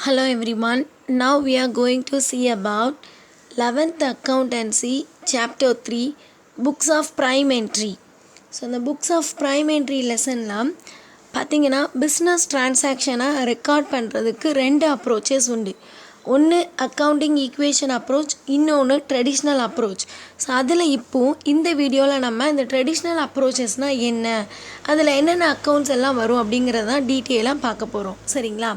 Hello everyone. Now we are going to see about 11th Accountancy Chapter 3 Books of Prime Entry. So இந்த books of prime entry லெசன்லாம் பார்த்தீங்கன்னா business ட்ரான்சாக்ஷனை record பண்ணுறதுக்கு ரெண்டு approaches உண்டு. ஒன்று accounting equation approach, இன்னொன்று traditional approach. So அதில் இப்போது இந்த வீடியோவில் நம்ம இந்த ட்ரெடிஷ்னல் அப்ரோச்சஸ்னால் என்ன, அதில் என்னென்ன அக்கௌண்ட்ஸ் எல்லாம் வரும் அப்படிங்கிறதான் டீட்டெயிலாக பார்க்க போகிறோம். சரிங்களா?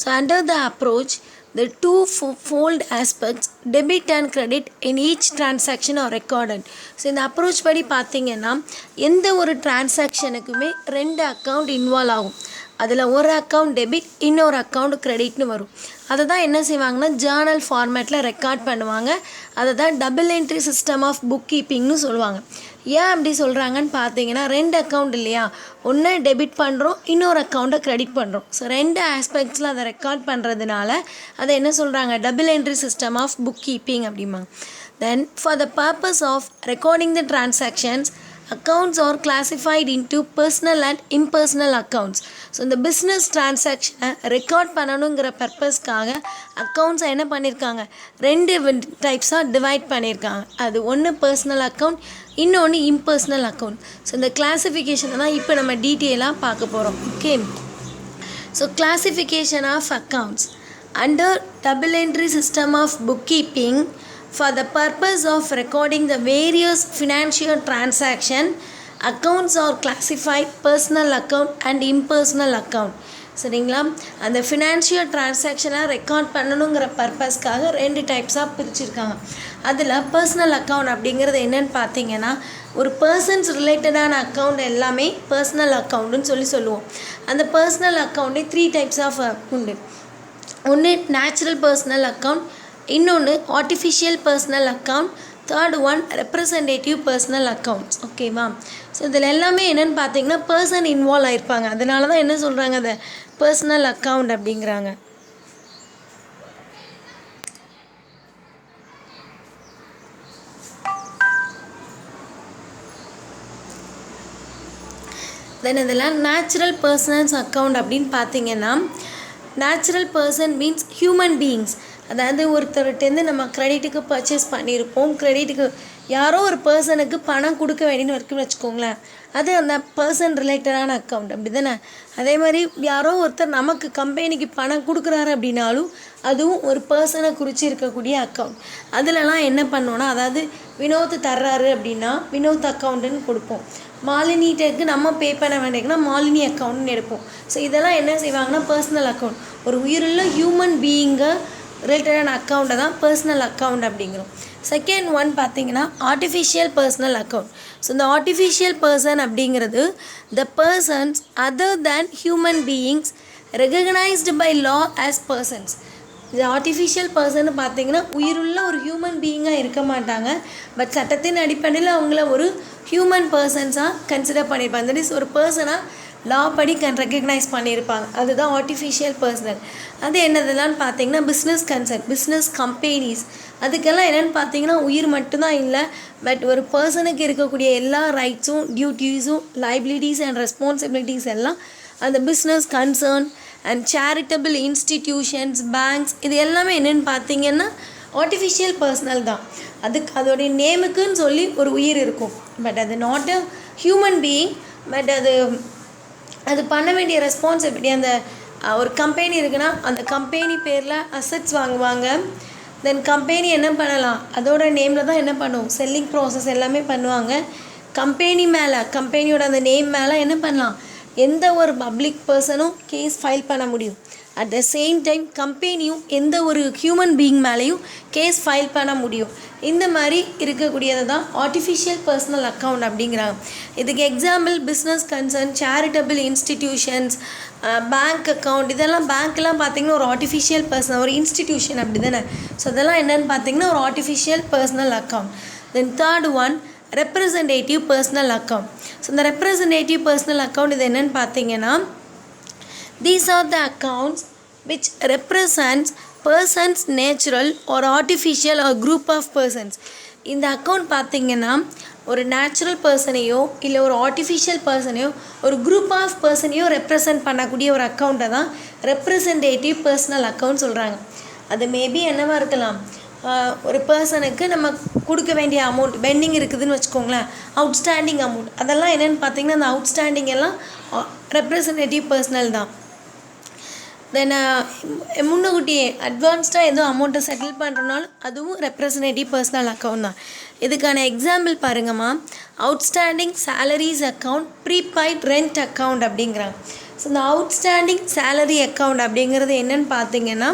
So under the approach the two-fold aspects debit and credit in each transaction are recorded. So இந்த அப்ரோச் படி பார்த்தீங்கன்னா எந்த ஒரு டிரான்சாக்ஷனுக்குமே ரெண்டு அக்கௌண்ட் இன்வால்வ் ஆகும். அதில் ஒரு அக்கௌண்ட் டெபிட், இன்னொரு அக்கௌண்ட் கிரெடிட்னு வரும். அதை தான் என்ன செய்வாங்கன்னா ஜேர்னல் ஃபார்மேட்டில் ரெக்கார்ட் பண்ணுவாங்க. அதை தான் double entry system of book கீப்பிங்னு சொல்லுவாங்க. ஏன் அப்படி சொல்கிறாங்கன்னு பார்த்தீங்கன்னா ரெண்டு அக்கௌண்ட் இல்லையா, ஒன்று டெபிட் பண்ணுறோம், இன்னொரு அக்கௌண்ட்டை கிரெடிட் பண்ணுறோம். ஸோ ரெண்டு ஆஸ்பெக்ட்ஸில் அதை ரெக்கார்ட் பண்ணுறதுனால அதை என்ன சொல்கிறாங்க, double entry system of book keeping அப்படிம்பாங்க. Then for the purpose of recording the transactions accounts are classified into personal and impersonal accounts. So இந்த பிஸ்னஸ் டிரான்சாக்ஷனை ரெக்கார்ட் பண்ணணுங்கிற பர்பஸ்க்காக அக்கௌண்ட்ஸை என்ன பண்ணியிருக்காங்க, ரெண்டு டைப்ஸாக டிவைட் பண்ணியிருக்காங்க. அது ஒன்று பர்சனல் அக்கௌண்ட், இன்னொன்று இம்பர்சனல் அக்கௌண்ட். ஸோ இந்த கிளாஸிஃபிகேஷனை தான் இப்போ நம்ம டீட்டெயிலாக பார்க்க போகிறோம். Okay, so classification of accounts under double entry system of book keeping. For the purpose of recording the various financial transaction, accounts are classified personal account and impersonal account. சரிங்களா? அந்த ஃபினான்ஷியல் ட்ரான்சாக்ஷனை ரெக்கார்ட் பண்ணணுங்கிற பர்பஸ்க்காக ரெண்டு டைப்ஸாக பிரிச்சுருக்காங்க. அதில் personal account அப்படிங்கிறது என்னென்னு பார்த்தீங்கன்னா ஒரு பர்சன்ஸ் ரிலேட்டடான அக்கௌண்ட் எல்லாமே பர்சனல் அக்கௌண்ட்டுன்னு சொல்லுவோம். அந்த பர்சனல் அக்கௌண்ட்டே த்ரீ டைப்ஸ் ஆஃப் உண்டு. ஒன்று நேச்சுரல் பர்சனல் அக்கௌண்ட், இன்னொன்று artificial personal account, third one representative personal accounts. ஓகேவா? ஸோ இதில் எல்லாமே என்னென்னு பார்த்தீங்கன்னா பர்சன் இன்வால்வ் ஆகிருப்பாங்க. அதனால தான் என்ன சொல்கிறாங்க, அதை பர்சனல் அக்கௌண்ட் அப்படிங்கிறாங்க. தென் இதெல்லாம் நேச்சுரல் பர்சனல்ஸ் அக்கௌண்ட் அப்படின்னு பார்த்தீங்கன்னா natural person means human beings. அதாவது ஒருத்தர்கிட்டேருந்து நம்ம க்ரெடிட்டுக்கு பர்ச்சேஸ் பண்ணியிருப்போம், க்ரெடிட்டுக்கு யாரோ ஒரு பர்சனுக்கு பணம் கொடுக்க வேண்டியன்னு இருக்குன்னு வச்சுக்கோங்களேன், அது அந்த பர்சன் ரிலேட்டடான அக்கௌண்ட். அப்படி தானே? அதே மாதிரி யாரோ ஒருத்தர் நமக்கு கம்பெனிக்கு பணம் கொடுக்குறாரு அப்படின்னாலும் அதுவும் ஒரு பர்சனை குறித்து இருக்கக்கூடிய அக்கௌண்ட். அதிலலாம் என்ன பண்ணோன்னா, அதாவது வினோத் தர்றாரு அப்படின்னா வினோத் அக்கௌண்ட்டுன்னு கொடுப்போம். மாலினிட்டேக்கு நம்ம பே பண்ண வேண்டியதுன்னா மாலினி அக்கௌண்ட்னு எடுப்போம். ஸோ இதெல்லாம் என்ன செய்வாங்கன்னா பர்சனல் அக்கௌண்ட். ஒரு உயிருள்ள ஹியூமன் பீயிங்கை ரிலேட்டடான அக்கௌண்ட்டை தான் பர்சனல் அக்கௌண்ட் அப்படிங்கிறோம். செகண்ட் ஒன் பார்த்தீங்கன்னா ஆர்டிஃபிஷியல் பர்சனல் அக்கௌண்ட். ஸோ இந்த ஆர்டிஃபிஷியல் பர்சன் அப்படிங்கிறது the persons other than human beings recognised by law as persons. இந்த ஆர்டிஃபிஷியல் பர்சன் பார்த்தீங்கன்னா உயிருள்ள ஒரு ஹியூமன் பீயிங்காக இருக்க மாட்டாங்க, பட் சட்டத்தின் அடிப்படையில் அவங்கள ஒரு ஹியூமன் பர்சன்ஸாக கன்சிடர் பண்ணியிருப்பாங்க. தட் இஸ் ஒரு பர்சனாக லா படி ரெக்கக்னைஸ் பண்ணியிருப்பாங்க. அதுதான் ஆர்டிஃபிஷியல் பர்சனல். அது என்னதெல்லாம் பார்த்தீங்கன்னா பிஸ்னஸ் கன்சர்ன், பிஸ்னஸ் கம்பெனிஸ், அதுக்கெல்லாம் என்னென்னு பார்த்தீங்கன்னா உயிர் மட்டும்தான் இல்லை, பட் ஒரு பர்சனுக்கு இருக்கக்கூடிய எல்லா ரைட்ஸும் டியூட்டிஸும் லைபிலிட்டிஸ் அண்ட் ரெஸ்பான்சிபிலிட்டிஸ் எல்லாம் அந்த business concern and charitable institutions, banks, இது எல்லாமே என்னென்னு பார்த்தீங்கன்னா ஆர்டிஃபிஷியல் பர்சனல் தான். அதுக்கு அதோடைய நேமுக்குன்னு சொல்லி ஒரு உயிர் இருக்கும், பட் அது not a human being, but அது பண்ண வேண்டிய ரெஸ்பான்சிபிலிட்டி. அந்த ஒரு கம்பெனி இருக்குன்னா அந்த கம்பெனி பேரில் அசட்ஸ் வாங்குவாங்க. தென் கம்பெனி என்ன பண்ணலாம், அதோட நேமில் தான் என்ன பண்ணுவோம், செல்லிங் ப்ராசஸ் எல்லாமே பண்ணுவாங்க. கம்பெனி மேலே, கம்பெனியோட அந்த நேம் மேலே என்ன பண்ணலாம், எந்த ஒரு பப்ளிக் பர்சனும் கேஸ் ஃபைல் பண்ண முடியும். அட் த சேம் டைம் கம்பெனியும் எந்த ஒரு ஹியூமன் பீயிங் மேலேயும் கேஸ் ஃபைல் பண்ண முடியும். இந்த மாதிரி இருக்கக்கூடியது தான் ஆர்டிஃபிஷியல் பர்சனல் அக்கௌண்ட் அப்படிங்கிறாங்க. இதுக்கு example business concern, charitable institutions, bank account. இதெல்லாம் பேங்க்லாம் பார்த்திங்கன்னா ஒரு ஆர்டிஃபிஷியல் பர்சனல், ஒரு இன்ஸ்டிடியூஷன் அப்படி தானே. ஸோ அதெல்லாம் என்னென்னு பார்த்தீங்கன்னா ஒரு artificial personal account. Then third one representative personal account. So இந்த ரெப்ரசன்டேட்டிவ் பர்சனல் அக்கௌண்ட் இது என்னென்னு பார்த்தீங்கன்னா these are the accounts which represents persons natural or artificial or group of persons. இந்த அக்கௌண்ட் பார்த்திங்கன்னா ஒரு நேச்சுரல் பர்சனையோ இல்லை ஒரு ஆர்டிஃபிஷியல் பர்சனையோ ஒரு குரூப் ஆஃப் பர்சனையோ ரெப்ரசன்ட் பண்ணக்கூடிய ஒரு அக்கௌண்ட்டை தான் ரெப்ரசன்டேட்டிவ் பர்சனல் அக்கௌண்ட் சொல்கிறாங்க. அது மேபி என்னவாக இருக்கலாம், ஒரு பர்சனுக்கு நம்ம கொடுக்க வேண்டிய அமௌண்ட் பெண்டிங் இருக்குதுன்னு வச்சுக்கோங்களேன், அவுட்ஸ்டாண்டிங் அமௌண்ட், அதெல்லாம் என்னென்னு பார்த்திங்கன்னா அந்த அவுட்ஸ்டாண்டிங் எல்லாம் ரெப்ரசன்டேட்டிவ் பர்சனல் தான். தென் முன்னக்கூட்டியே அட்வான்ஸ்டாக எதுவும் அமௌண்ட்டை செட்டில் பண்ணுறனாலும் அதுவும் ரெப்ரசன்டேட்டிவ் பர்சனல் அக்கௌண்ட் தான். இதுக்கான எக்ஸாம்பிள் பாருங்கம்மா, outstanding salaries account, prepaid rent account அப்படிங்கிறாங்க. ஸோ இந்த அவுட்ஸ்டாண்டிங் சேலரி அக்கௌண்ட் அப்படிங்கிறது என்னென்னு பார்த்தீங்கன்னா,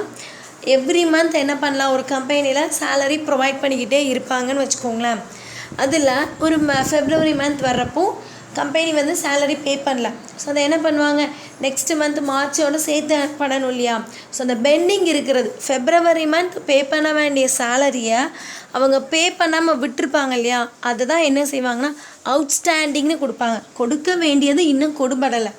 எவ்ரி மந்த் என்ன பண்ணலாம், ஒரு கம்பெனியில் சேலரி ப்ரொவைட் பண்ணிக்கிட்டே இருப்பாங்கன்னு வச்சுக்கோங்களேன். அதில் ஒரு ஃபெப்ரவரி மந்த் வர்றப்போ கம்பெனி வந்து சேலரி பே பண்ணல. ஸோ அதை என்ன பண்ணுவாங்க, நெக்ஸ்ட் மந்த் மார்ச்சோடு சேர்த்து பண்ணணும் இல்லையா. ஸோ அந்த பெண்டிங் இருக்கிறது ஃபெப்ரவரி மந்த் பே பண்ண வேண்டிய சேலரியை அவங்க பே பண்ணாமல் விட்டுருப்பாங்க இல்லையா, அதை தான் என்ன செய்வாங்கன்னா அவுட்ஸ்டாண்டிங்னு கொடுப்பாங்க. கொடுக்க வேண்டியது இன்னும் கொடுபடலை,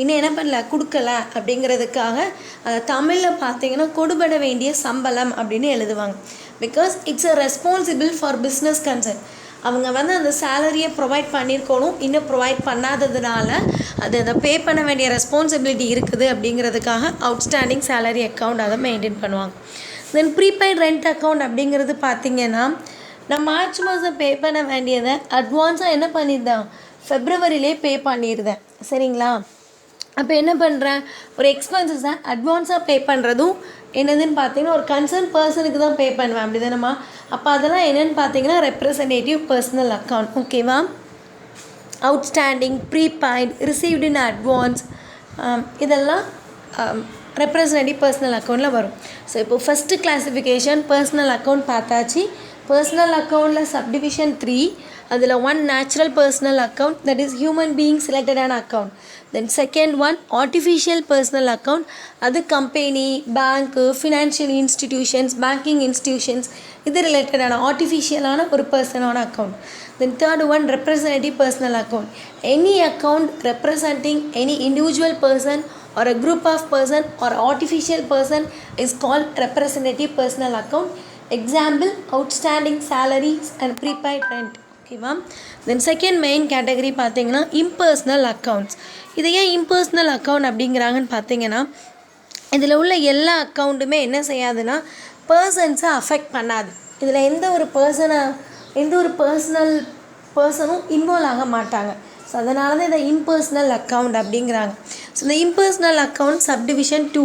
இன்னும் என்ன பண்ணல, கொடுக்கல அப்படிங்கிறதுக்காக அதை தமிழில் பார்த்தீங்கன்னா கொடுபட வேண்டிய சம்பளம் அப்படின்னு எழுதுவாங்க. Because it's a responsible for business concern. அவங்க வந்து அந்த சேலரியை ப்ரொவைட் பண்ணியிருக்கணும், இன்னும் ப்ரொவைட் பண்ணாததுனால அதை பே பண்ண வேண்டிய ரெஸ்பான்சிபிலிட்டி இருக்குது அப்படிங்கிறதுக்காக அவுட்ஸ்டாண்டிங் சேலரி அக்கௌண்ட் அதை மெயின்டைன் பண்ணுவாங்க. தென் ப்ரீபெய்ட் ரெண்ட் அக்கௌண்ட் அப்படிங்கிறது பார்த்திங்கன்னா, நான் மார்ச் மாதம் பே பண்ண வேண்டியதை அட்வான்ஸாக என்ன பண்ணியிருந்தேன், ஃபெப்ரவரியிலே பே பண்ணியிருந்தேன், சரிங்களா. அப்போ என்ன பண்ணுறேன், ஒரு எக்ஸ்பென்சஸை அட்வான்ஸாக பே பண்ணுறதும் என்னதுன்னு பார்த்தீங்கன்னா ஒரு கன்சர்ன் பர்சனுக்கு தான் பே பண்ணுவேன், அப்படி தானேம்மா. அப்போ அதெல்லாம் என்னென்னு பார்த்தீங்கன்னா ரெப்ரசன்டேட்டிவ் பர்சனல் அக்கௌண்ட், ஓகேவா. Outstanding, prepaid, received in advance, இதெல்லாம் ரெப்ரசன்டேட்டிவ் பர்சனல் அக்கௌண்ட்டில் வரும். ஸோ இப்போ ஃபஸ்ட்டு கிளாஸிஃபிகேஷன் பர்சனல் அக்கௌண்ட் பார்த்தாச்சு. பர்சனல் அக்கௌண்ட்டில் சப்டிவிஷன் 3, அதில் 1 natural personal account, that is human being ரிலேட்டடான account. Then second one artificial personal account, அது company, bank, financial institutions, banking institutions, இது ரிலேட்டடான ஆர்டிஃபிஷியலான ஒரு பர்சனான account. Then third one representative personal account, any account representing any individual person or a group of person or artificial person is called representative personal account. Example, outstanding salaries and prepaid rent, ஓகேவா. தென் second main category பார்த்தீங்கன்னா impersonal accounts. இது ஏன் impersonal account அப்படிங்கிறாங்கன்னு பார்த்தீங்கன்னா, இதில் உள்ள எல்லா அக்கௌண்ட்டுமே என்ன செய்யாதுன்னா பர்சன்ஸை affect பண்ணாது. இதில் எந்த ஒரு பர்சனும் இன்வால்வ் ஆக மாட்டாங்க. ஸோ அதனால தான் இதை இம்பர்சனல் அக்கௌண்ட் அப்படிங்கிறாங்க. ஸோ இந்த இம்பர்சனல் அக்கௌண்ட் சப்டிவிஷன் 2,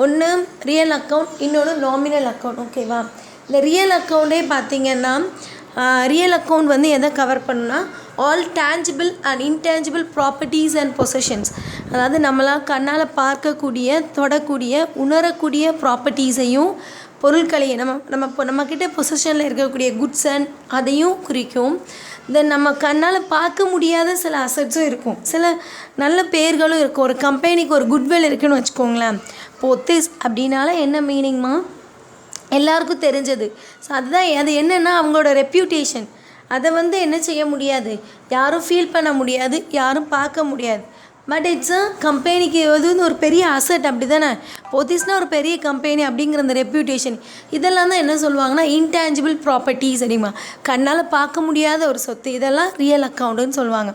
ஒன்று ரியல் அக்கௌண்ட், இன்னொன்று நாமினல் அக்கௌண்ட், ஓகேவா. இந்த ரியல் அக்கௌண்ட்டே பார்த்திங்கன்னா ரியல் அக்கௌண்ட் வந்து எதை கவர் பண்ணுன்னா all tangible and intangible properties and possessions, அதாவது நம்மளால் கண்ணால் பார்க்கக்கூடிய, தொடக்கூடிய, உணரக்கூடிய ப்ராப்பர்ட்டிஸையும் பொருட்களையும் நம்மக்கிட்ட பொசஷனில் இருக்கக்கூடிய குட்ஸ் அண்ட் அதையும் குறிக்கும். தென் நம்ம கண்ணால் பார்க்க முடியாத சில அசட்ஸும் இருக்கும், சில நல்ல பேர்களும் இருக்கும். ஒரு கம்பெனிக்கு ஒரு குட்வில் இருக்குதுன்னு வச்சுக்கோங்களேன். பொத்திஸ் அப்படின்னால என்ன மீனிங்மா, எல்லாருக்கும் தெரிஞ்சது. ஸோ அதுதான் அது என்னென்னா அவங்களோட ரெப்யூட்டேஷன், அதை வந்து என்ன செய்ய முடியாது, யாரும் ஃபீல் பண்ண முடியாது, யாரும் பார்க்க முடியாது. பட் இட்ஸ் அ கம்பெனிக்கு வந்து ஒரு பெரிய அசட், அப்படி தானே. பொத்திஸ்னால் ஒரு பெரிய கம்பெனி அப்படிங்கிற அந்த ரெப்யூட்டேஷன், இதெல்லாம் தான் என்ன சொல்லுவாங்கன்னா இன்டேஞ்சிபிள் ப்ராப்பர்ட்டிஸ் அப்படிமா, கண்ணால் பார்க்க முடியாத ஒரு சொத்து, இதெல்லாம் ரியல் அக்கௌண்ட்டுன்னு சொல்லுவாங்க.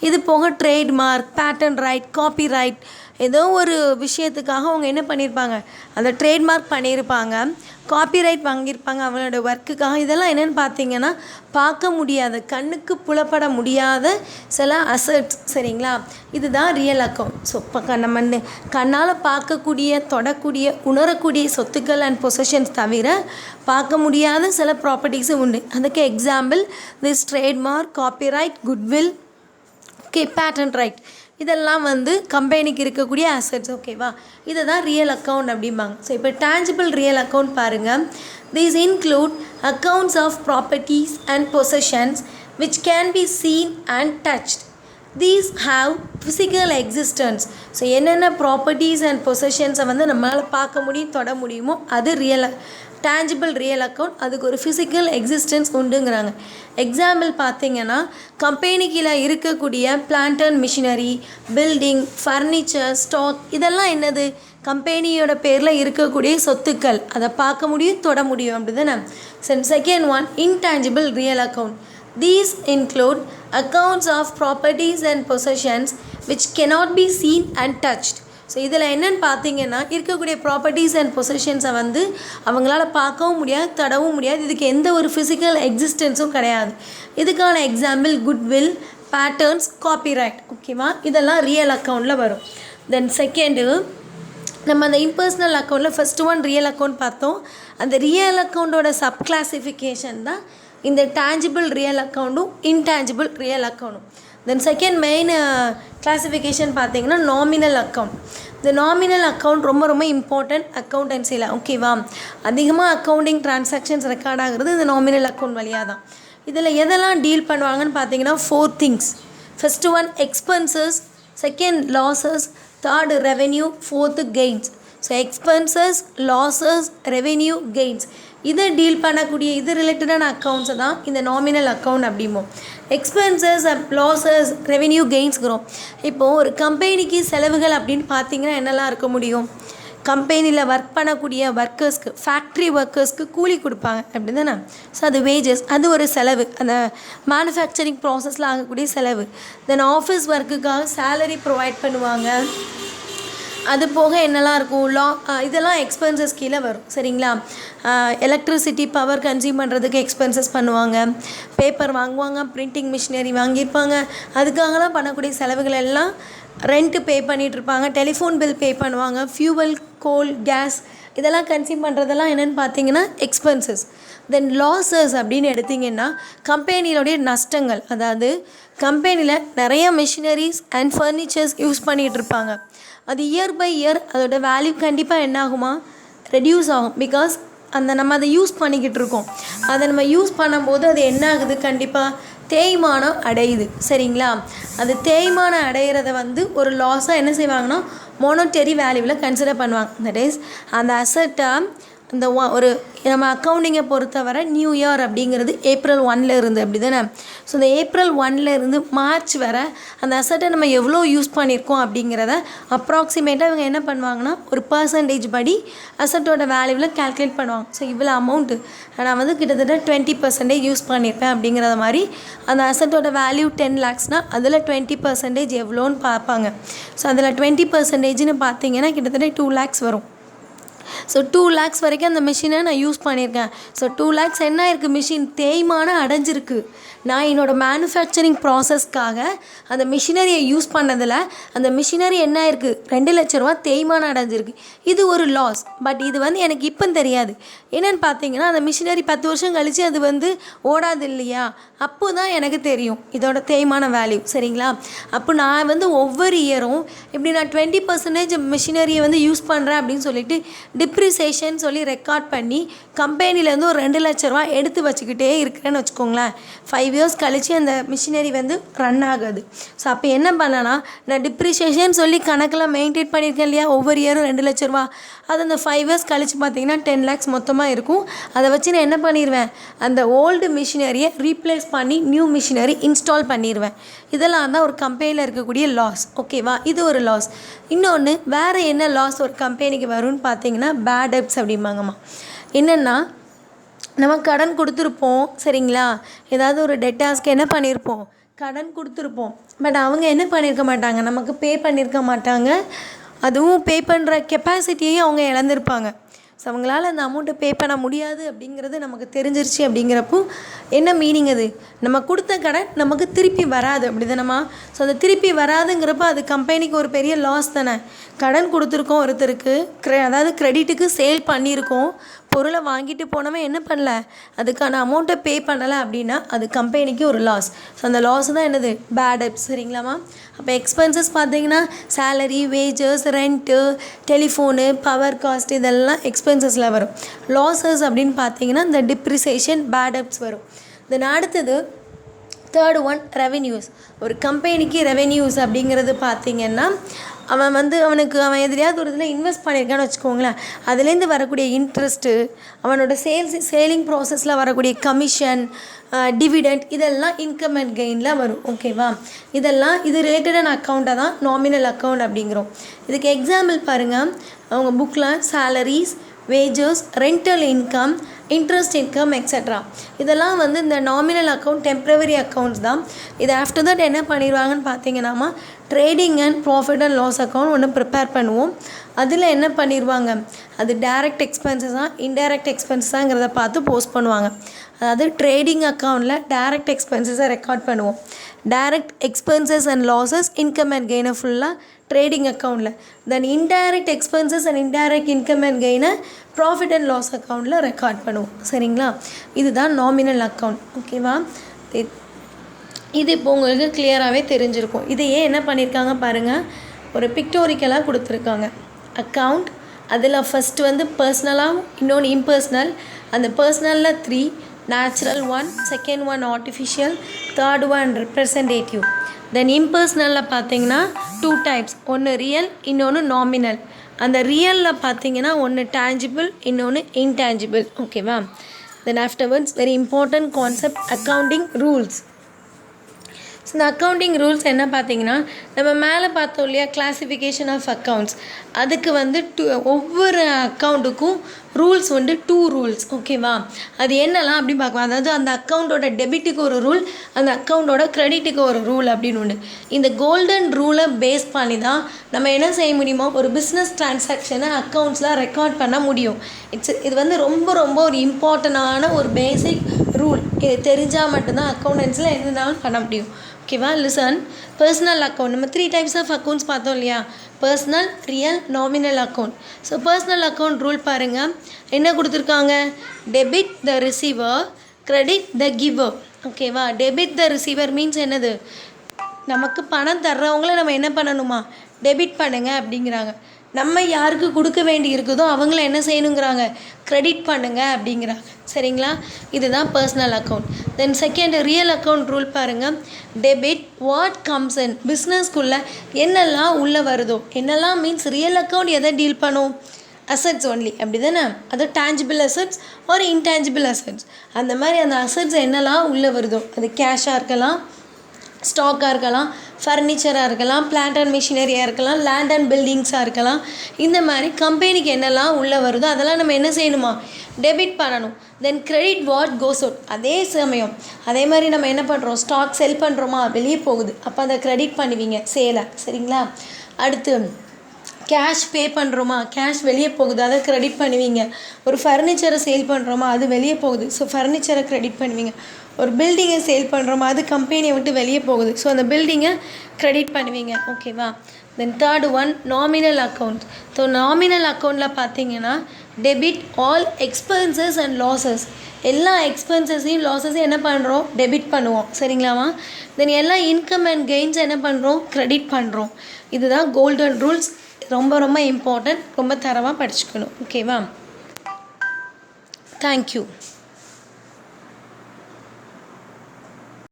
இது போக trademark, patent right, copyright, ஏதோ ஒரு விஷயத்துக்காக அவங்க என்ன பண்ணியிருப்பாங்க, அந்த ட்ரேட்மார்க் பண்ணியிருப்பாங்க, காப்பிரைட் வாங்கியிருப்பாங்க அவங்களோட ஒர்க்குக்காக. இதெல்லாம் என்னென்னு பார்த்தீங்கன்னா பார்க்க முடியாத, கண்ணுக்கு புலப்பட முடியாத சில அசட்ஸ், சரிங்களா. இதுதான் ரியல் அக்கௌண்ட். ஸோ இப்போ நம்ம கண்ணால் பார்க்கக்கூடிய, தொடக்கூடிய, உணரக்கூடிய சொத்துக்கள் அண்ட் பொசஷன்ஸ் தவிர பார்க்க முடியாத சில ப்ராப்பர்ட்டிஸும் உண்டு. அதுக்கு example this trademark, copyright, goodwill, okay, patent right, இதெல்லாம் வந்து கம்பெனிக்கு இருக்கக்கூடிய அசட்ஸ், ஓகேவா. இதை தான் ரியல் அக்கௌண்ட் அப்படிம்பாங்க. ஸோ இப்போ டேஞ்சிபிள் ரியல் அக்கௌண்ட் பாருங்கள். These include accounts of properties and possessions which can be seen and touched. These have physical existence. So என்னென்ன ப்ராப்பர்ட்டிஸ் அண்ட் பொசஷன்ஸை வந்து நம்மளால் பார்க்க முடியும், தொட முடியுமோ அது டேஞ்சிபிள் ரியல் அக்கௌண்ட். அதுக்கு ஒரு ஃபிசிக்கல் எக்ஸிஸ்டன்ஸ் உண்டுங்கிறாங்க. எக்ஸாம்பிள் பார்த்திங்கன்னா கம்பெனிக்கில் இருக்கக்கூடிய plant and machinery, building, furniture, stock, இதெல்லாம் என்னது கம்பெனியோட பேரில் இருக்கக்கூடிய சொத்துக்கள் அதை பார்க்க முடியும், தொட முடியும், அப்படி தானே. Second one intangible real account. These include accounts of properties and possessions which cannot be seen and touched. So இதில் என்னென்னு பார்த்தீங்கன்னா இருக்கக்கூடிய ப்ராப்பர்ட்டிஸ் அண்ட் பொசிஷன்ஸை வந்து அவங்களால பார்க்கவும் முடியாது, தடவும் முடியாது. இதுக்கு எந்த ஒரு ஃபிசிக்கல் எக்ஸிஸ்டன்ஸும் கிடையாது. இதுக்கான எக்ஸாம்பிள் குட்வில், பேட்டர்ன்ஸ், காப்பிரைட். ஓகேவா, இதெல்லாம் ரியல் அக்கௌண்ட்டில் வரும். தென் செகண்டு நம்ம அந்த இம்பர்சனல் அக்கௌண்ட்டில் ஃபஸ்ட்டு ஒன் ரியல் அக்கௌண்ட் பார்த்தோம். அந்த ரியல் அக்கௌண்ட்டோட சப் கிளாசிஃபிகேஷன் தான் இந்த டேஞ்சிபிள் ரியல் அக்கௌண்ட்டும் இன்டேஞ்சிபிள் ரியல் அக்கௌண்ட்டும். தென் செகண்ட் மெயின் கிளாஸிஃபிகேஷன் பார்த்தீங்கன்னா நாமினல் அக்கௌண்ட். இந்த நாமினல் அக்கௌண்ட் ரொம்ப ரொம்ப இம்பார்ட்டன்ட் அக்கௌண்டன்சியில். ஓகேவா, அதிகமாக அக்கௌண்டிங் ட்ரான்சாக்ஷன்ஸ் ரெக்கார்ட் ஆகுறது இந்த நாமினல் அக்கௌண்ட் வழியாக தான். இதில் எதெல்லாம் டீல் பண்ணுவாங்கன்னு பார்த்தீங்கன்னா 4 things. First one expenses, second losses, third revenue, fourth gains. So expenses, losses, revenue, gains இதை டீல் பண்ணக்கூடிய இது ரிலேட்டடான அக்கௌண்ட்ஸை தான் இந்த நாமினல் அக்கௌண்ட் அப்படிம்போம். எக்ஸ்பென்சஸ், லாஸஸ், ரெவென்யூ, கெயின்ஸ்கிறோம். இப்போது ஒரு கம்பெனிக்கு செலவுகள் அப்படின்னு பார்த்தீங்கன்னா என்னெல்லாம் இருக்க முடியும்? கம்பெனியில் ஒர்க் பண்ணக்கூடிய ஒர்க்கர்ஸ்க்கு, ஃபேக்ட்ரி ஒர்க்கர்ஸ்க்கு கூலி கொடுப்பாங்க அப்படி தானே. ஸோ அது வேஜஸ், அது ஒரு செலவு, அந்த மேனுஃபேக்சரிங் ப்ராசஸில் ஆகக்கூடிய செலவு. தென் ஆஃபீஸ் ஒர்க்குக்காக சேலரி ப்ரொவைட் பண்ணுவாங்க. அது போக என்னெல்லாம் இருக்கும், இதெல்லாம் எக்ஸ்பென்சஸ் கீழே வரும். சரிங்களா, எலக்ட்ரிசிட்டி, பவர் கன்சியூம் பண்ணுறதுக்கு எக்ஸ்பென்சஸ் பண்ணுவாங்க. பேப்பர் வாங்குவாங்க, பிரிண்டிங் மிஷினரி வாங்கியிருப்பாங்க, அதுக்காகலாம் பண்ணக்கூடிய செலவுகள் எல்லாம் ரெண்ட்டு பே பண்ணிகிட்ருப்பாங்க. டெலிஃபோன் பில் பே பண்ணுவாங்க. ஃபியூவல், கோல், கேஸ் இதெல்லாம் கன்சியூம் பண்ணுறதெல்லாம் என்னென்னு பார்த்தீங்கன்னா எக்ஸ்பென்சஸ். தென் லாஸஸ் அப்படின்னு எடுத்திங்கன்னா கம்பெனியோடைய நஷ்டங்கள். அதாவது கம்பெனியில் நிறைய மிஷினரிஸ் அண்ட் ஃபர்னிச்சர்ஸ் யூஸ் பண்ணிகிட்ருப்பாங்க. அது இயர் பை இயர் அதோட வேல்யூ கண்டிப்பாக என்ன ஆகுமா, ரெடியூஸ் ஆகும். பிகாஸ் நம்ம அதை யூஸ் பண்ணிக்கிட்டு இருக்கோம். அதை நம்ம யூஸ் பண்ணும்போது அது என்ன ஆகுது, கண்டிப்பாக தேய்மானம் அடையுது. சரிங்களா, அது தேய்மானம் அடைகிறத வந்து ஒரு லாஸாக என்ன செய்வாங்கன்னா மோனோட்டரி வேல்யூவில் கன்சிடர் பண்ணுவாங்க. தட் இஸ் அந்த அசட்டை இந்த ஒரு நம்ம அக்கௌண்டிங்கை பொறுத்தவரை நியூ இயர் அப்படிங்கிறது April 1 இருந்து அப்படி தானே. ஸோ இந்த April 1 இருந்து March வரை அந்த அசட்டை நம்ம எவ்வளோ யூஸ் பண்ணியிருக்கோம் அப்படிங்கிறத அப்ராக்சிமேட்டாக இவங்க என்ன பண்ணுவாங்கன்னா ஒரு பர்சன்டேஜ் படி அசட்டோட வேல்யூவில் கால்குலேட் பண்ணுவாங்க. ஸோ இவ்வளோ அமௌண்ட்டு நான் வந்து கிட்டத்தட்ட 20% யூஸ் பண்ணியிருப்பேன் அப்படிங்கிறத மாதிரி அந்த அசட்டோட வேல்யூ 10 lakhsனால் அதில் 20% எவ்வளோன்னு பார்ப்பாங்க. ஸோ அதில் 20%ன்னு பார்த்தீங்கன்னா கிட்டத்தட்ட 2 lakhs வரும். ஸோ 2 lakhs வரைக்கும் அந்த மிஷினை நான் யூஸ் பண்ணியிருக்கேன். ஸோ 2 lakhs என்ன இருக்குது, மிஷின் தேய்மானம் அடைஞ்சிருக்கு. நான் என்னோடய மேனுஃபேக்சரிங் ப்ராசஸ்க்காக அந்த மிஷினரியை யூஸ் பண்ணதில் அந்த மிஷினரி என்ன இருக்குது, 2 லட்ச ரூபா தேய்மானம் அடைஞ்சிருக்கு. இது ஒரு லாஸ். பட் இது வந்து எனக்கு இப்போ தெரியாது. என்னென்னு பார்த்தீங்கன்னா அந்த மிஷினரி 10 வருஷம் கழித்து அது வந்து ஓடாது இல்லையா, அப்போ தான் எனக்கு தெரியும் இதோட தேய்மான வேல்யூ. சரிங்களா, அப்போ நான் வந்து ஒவ்வொரு இயரும் இப்படி நான் 20% மிஷினரியை வந்து யூஸ் பண்ணுறேன் அப்படின்னு சொல்லிட்டு டிப்ரிசியேஷன் சொல்லி ரெக்கார்ட் பண்ணி கம்பெனிலேருந்து ஒரு 2 லட்ச ரூபா எடுத்து வச்சுக்கிட்டே இருக்கிறேன்னு வச்சுக்கோங்களேன். 5 years கழித்து அந்த மிஷினரி வந்து ரன் ஆகாது. ஸோ அப்போ என்ன பண்ணேன்னா நான் டிப்ரிசியேஷன் சொல்லி கணக்கில் மெயின்டைன் பண்ணியிருக்கேன் இல்லையா, ஒவ்வொரு இயரும் 2 லட்ச ரூபா. அது அந்த 5 years கழித்து பார்த்தீங்கன்னா 10 lakhs மொத்தமாக இருக்கும். அதை வச்சு நான் என்ன பண்ணிடுவேன், அந்த ஓல்டு மிஷினரியை ரீப்ளேஸ் பண்ணி நியூ மிஷினரி இன்ஸ்டால் பண்ணிடுவேன். இதெல்லாம் தான் ஒரு கம்பெனியில் இருக்கக்கூடிய லாஸ். ஓகேவா, இது ஒரு லாஸ். இன்னொன்று வேறு என்ன லாஸ் ஒரு கம்பெனிக்கு வரும்னு பார்த்தீங்கன்னா பேட் டெப்ட்ஸ் அப்படிம்பாங்கம்மா. என்னென்னா நம்ம கடன் கொடுத்துருப்போம். சரிங்களா, ஏதாவது ஒரு டெட்டாஸ்க்கு என்ன பண்ணியிருப்போம், கடன் கொடுத்துருப்போம். பட் அவங்க என்ன பண்ணியிருக்க மாட்டாங்க, நமக்கு பே பண்ணியிருக்க மாட்டாங்க. அதுவும் பே பண்ணுற கெப்பாசிட்டியையும் அவங்க இழந்திருப்பாங்க. ஸோ அவங்களால அந்த அமௌண்ட்டை பே பண்ண முடியாது அப்படிங்கிறது நமக்கு தெரிஞ்சிருச்சு. அப்படிங்கிறப்போ என்ன மீனிங், அது நம்ம கொடுத்த கடன் நமக்கு திருப்பி வராது அப்படி தானேம்மா. ஸோ அது திருப்பி வராதுங்கிறப்ப அது கம்பெனிக்கு ஒரு பெரிய லாஸ் தானே. கடன் கொடுத்துருக்கோம் ஒருத்தருக்கு, அதாவது கிரெடிட்டுக்கு சேல் பண்ணியிருக்கோம், பொருளை வாங்கிட்டு போனவன் என்ன பண்ணல, அதுக்கான அமௌண்ட்டை பே பண்ணலை அப்படின்னா அது கம்பெனிக்கு ஒரு லாஸ். ஸோ அந்த லாஸ் தான் என்னது, பேட் டெப்ட்ஸ். சரிங்களாம்மா. அப்போ எக்ஸ்பென்சஸ் பார்த்தீங்கன்னா salary, wages, rent, telephone, power cost இதெல்லாம் எக்ஸ்பென்சஸில் வரும். லாஸஸ் அப்படின்னு பார்த்தீங்கன்னா இந்த டிப்ரிசியேஷன், பேட் டெப்ட்ஸ் வரும். தென் அடுத்தது தேர்ட் ஒன் ரெவென்யூஸ். ஒரு கம்பெனிக்கு ரெவென்யூஸ் அப்படிங்கிறது பார்த்திங்கன்னா அவன் எதிலையாவது ஒரு இதில் இன்வெஸ்ட் பண்ணியிருக்கான்னு வச்சுக்கோங்களேன், அதுலேருந்து வரக்கூடிய இன்ட்ரெஸ்ட்டு, அவனோட சேலிங் ப்ராசஸில் வரக்கூடிய கமிஷன், டிவிடெண்ட், இதெல்லாம் இன்கம் அண்ட் கெயினில் வரும். ஓகேவா? இது ரிலேட்டடான அக்கௌண்ட்டை தான் நாமினல் அக்கௌண்ட் அப்படிங்கிறோம். இதுக்கு எக்ஸாம்பிள் பாருங்கள், அவங்க புக்கில் salaries, wages, rental income, interest income etcetera, இதெல்லாம் இந்த நாமினல் அக்கௌண்ட் டெம்ப்ரவரி அக்கௌண்ட்ஸ் தான். இது ஆஃப்டர் தட் என்ன பண்ணிடுவாங்கன்னு பார்த்தீங்கன்னா, trading and profit and loss account ஒன்று ப்ரிப்பேர் பண்ணுவோம். அதில் என்ன பண்ணிடுவாங்க, அது டைரக்ட் எக்ஸ்பென்சஸாக இன்டைரக்ட் எக்ஸ்பென்சஸாங்கிறத பார்த்து போஸ்ட் பண்ணுவாங்க. அதாவது ட்ரேடிங் அக்கௌண்ட்டில் டைரக்ட் எக்ஸ்பென்சஸை ரெக்கார்ட் பண்ணுவோம். Direct expenses and losses, income and கெயினை ஃபுல்லாக ட்ரேடிங் அக்கௌண்ட்டில், then indirect expenses and indirect income and கெயினை ப்ராஃபிட் அண்ட் லாஸ் அக்கௌண்ட்டில் ரெக்கார்ட் பண்ணுவோம். சரிங்களா? இதுதான் நாமினல் அக்கௌண்ட். ஓகேவா? இது இப்போ உங்களுக்கு கிளியராகவே தெரிஞ்சிருக்கும். இதையே என்ன பண்ணியிருக்காங்க பாருங்கள், ஒரு பிக்டோரிக்கலாக கொடுத்துருக்காங்க. அக்கௌண்ட், அதில் ஃபஸ்ட்டு பர்சனலாக, இன்னொன்று இம்பர்சனல். அந்த பர்சனலில் 3, natural 1, second 1 artificial, third 1 representative. Then இம்பர்சனலில் பார்த்தீங்கன்னா 2 டைப்ஸ், ஒன்று ரியல், இன்னொன்று நாமினல். அந்த ரியலில் பார்த்தீங்கன்னா ஒன்று டேஞ்சிபிள், இன்னொன்று இன்டேஞ்சிபிள். ஓகேவா? Then afterwards very important concept, accounting rules. So இந்த அக்கௌண்டிங் ரூல்ஸ் என்ன பார்த்தீங்கன்னா, நம்ம மேலே பார்த்தோம் இல்லையா, கிளாசிஃபிகேஷன் ஆஃப் அக்கௌண்ட்ஸ், அதுக்கு ஒவ்வொரு அக்கௌண்ட்டுக்கும் ரூல்ஸ் 2 ரூல்ஸ். ஓகேவா? அது என்னெல்லாம் அப்படி பார்க்கலாம். அதாவது அந்த அக்கௌண்ட்டோட டெபிட்டுக்கு ஒரு ரூல், அந்த அக்கௌண்ட்டோட க்ரெடிட்டுக்கு ஒரு ரூல் அப்படின்னு ஒன்று. இந்த கோல்டன் ரூலை பேஸ் பண்ணி தான் நம்ம என்ன செய்ய முடியுமோ, ஒரு பிஸ்னஸ் ட்ரான்சாக்ஷனை அக்கௌண்ட்ஸில் ரெக்கார்ட் பண்ண முடியும். இது ரொம்ப ரொம்ப ஒரு இம்பார்ட்டண்டான ஒரு பேசிக் ரூல். இது தெரிஞ்சால் மட்டும்தான் அக்கௌண்டன்ஸில் எதுனாலும் பண்ண முடியும். ஓகேவா? லிசன். பர்சனல் அக்கௌண்ட், நம்ம 3 டைப்ஸ் ஆஃப் அக்கௌண்ட்ஸ் பார்த்தோம் இல்லையா, personal, real, nominal account. So personal account rule பாருங்கள், என்ன கொடுத்துருக்காங்க, debit the receiver, credit the giver. ஓகேவா? டெபிட் த ரிசீவர் மீன்ஸ் என்னது, நமக்கு பணம் தர்றவங்கள நம்ம என்ன பண்ணணுமா, டெபிட் பண்ணுங்க அப்படிங்கிறாங்க. நம்ம யாருக்கு கொடுக்க வேண்டி இருக்குதோ அவங்கள என்ன செய்யணுங்கிறாங்க, கிரெடிட் பண்ணுங்க அப்படிங்கிறாங்க. சரிங்களா? இதுதான் personal account. Then second real account rule பாருங்கள், டெபிட் வாட் கம்ஸ் இன். பிஸ்னஸ்க்குள்ளே என்னெல்லாம் உள்ளே வருதோ, என்னெல்லாம் மீன்ஸ் ரியல் அக்கௌண்ட் எதை டீல் பண்ணும், அசட்ஸ் ஒன்லி, அப்படி தானே? அது டேஞ்சிபிள் அசட்ஸ் ஒரு இன்டேஞ்சிபிள் அசட்ஸ். அந்த மாதிரி அந்த அசட்ஸ் என்னெல்லாம் உள்ளே வருதோ, அது கேஷாக இருக்கலாம், ஸ்டாக்காக இருக்கலாம், ஃபர்னிச்சராக இருக்கலாம், பிளான்ட் அண்ட் மிஷினரியாக இருக்கலாம், லேண்ட் அண்ட் பில்டிங்ஸாக இருக்கலாம். இந்த மாதிரி கம்பெனிக்கு என்னெல்லாம் உள்ளே வருதோ அதெல்லாம் நம்ம என்ன செய்யணுமா, டெபிட் பண்ணணும். தென் கிரெடிட் வாட் கோஸ் அவுட். அதே மாதிரி நம்ம என்ன பண்ணுறோம், ஸ்டாக் செல் பண்ணுறோமா, வெளியே போகுது, அப்போ அதை கிரெடிட் பண்ணுவீங்க சேலை. சரிங்களா? அடுத்து கேஷ் பே பண்ணுறோமா, கேஷ் வெளியே போகுது, அதை கிரெடிட் பண்ணுவீங்க. ஒரு ஃபர்னிச்சரை சேல் பண்ணுறோமா, அது வெளியே போகுது, ஸோ ஃபர்னிச்சரை கிரெடிட் பண்ணுவீங்க. ஒரு பில்டிங்கை சேல் பண்ணுறோமா, அது கம்பெனியை விட்டு வெளியே போகுது, ஸோ அந்த பில்டிங்கை கிரெடிட் பண்ணுவீங்க. ஓகேவா? Then third 1 nominal account. So nominal அக்கௌண்ட்டில் பார்த்தீங்கன்னா debit all expenses and losses. எல்லா எக்ஸ்பென்சஸையும் லாஸஸையும் என்ன பண்ணுறோம், டெபிட் பண்ணுவோம். சரிங்களாமா? தென் எல்லா இன்கம் அண்ட் கெயின்ஸ் என்ன பண்ணுறோம், கிரெடிட் பண்ணுறோம். இதுதான் கோல்டன் ரூல்ஸ். ரொம்ப ரொம்ப இம்பார்ட்டன்ட், ரொம்ப தரவாக படிச்சுக்கணும். ஓகேவா? தேங்க்யூ.